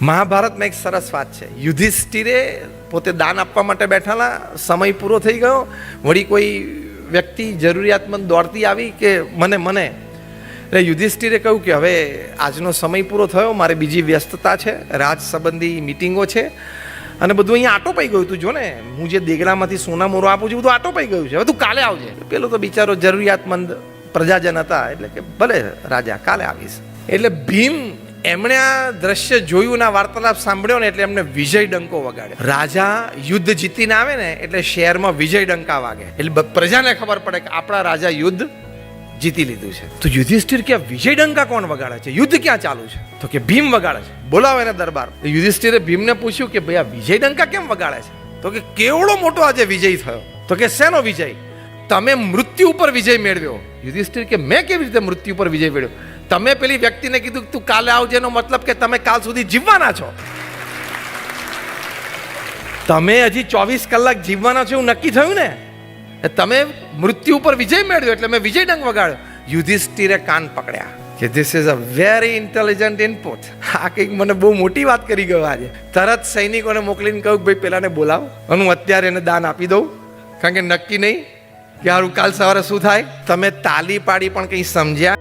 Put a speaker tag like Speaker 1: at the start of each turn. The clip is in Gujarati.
Speaker 1: મહાભારતમાં એક સરસ વાત છે. યુધિષ્ઠિરે પોતે દાન આપવા માટે બેઠેલા, સમય પૂરો થઈ ગયો, વળી કોઈ વ્યક્તિ જરૂરિયાતમંદ દોડતી આવી કે મને એટલે યુધિષ્ઠિરે કહ્યું કે હવે આજનો સમય પૂરો થયો, મારે બીજી વ્યસ્તતા છે, રાજ સંબંધી મિટિંગો છે અને બધું અહીંયા આટો પઈ ગયું. તું જો ને, હું જે દેગડામાંથી સોના મોરો આપું છું બધું આટો પઈ ગયું છે, હવે તું કાલે આવજે. પેલો તો બિચારો જરૂરિયાતમંદ પ્રજાજન હતા, એટલે કે ભલે રાજા, કાલે આવીશ. એટલે ભીમ એમણે આ દ્રશ્ય જોયું ને વાર્તાલાપ સાંભળ્યો ને એટલે એમને વિજય ડંકો વગાડ્યો. રાજા યુદ્ધ જીતીને આવે ને એટલે શહેરમાં વિજય ડંકા વાગે, એટલે પ્રજાને ખબર પડે કે આપણા રાજા યુદ્ધ જીતી લીધું છે. તો યુધિષ્ઠિર કે વિજય ડંકા કોણ વગાડે છે, યુદ્ધ ક્યાં ચાલુ છે? તો કે ભીમ વગાડે છે, બોલાવો એને દરબાર. યુધિષ્ઠિરે ભીમને પૂછ્યું કે ભાઈ આ વિજય ડંકા કેમ વગાડે છે? તો કે કેવડો મોટો આજે વિજય થયો. તો કે શેનો વિજય? તમે મૃત્યુ ઉપર વિજય મેળવ્યો. યુધિષ્ઠિર કે મેં કેવી રીતે મૃત્યુ ઉપર વિજય મેળવ્યો? તમે પેલી વ્યક્તિને કીધું કે તું કાલે આવજે, એનો મતલબ કે તમે કાલ સુધી જીવવાના છો. તમે હજી 24 કલાક જીવવાના છો એવું નક્કી થયું ને, તમે મૃત્યુ ઉપર વિજય મેળવ્યો એટલે મેં વિજય ડંક વગાડ્યો. યુધિષ્ઠિરે કાન પકડ્યા કે this is a very intelligent input. આ કંઈક મને બહુ મોટી વાત કરી ગયો આજે. તરત સૈનિકોને મોકલીને કહ્યું ભાઈ પેલાને બોલાવો અને હું અત્યારે એને દાન આપી દઉં, કારણ કે નક્કી નહીં કે હારું કાલ સવારે શું થાય. તમે તાલી પાડી પણ કંઈ સમજ્યા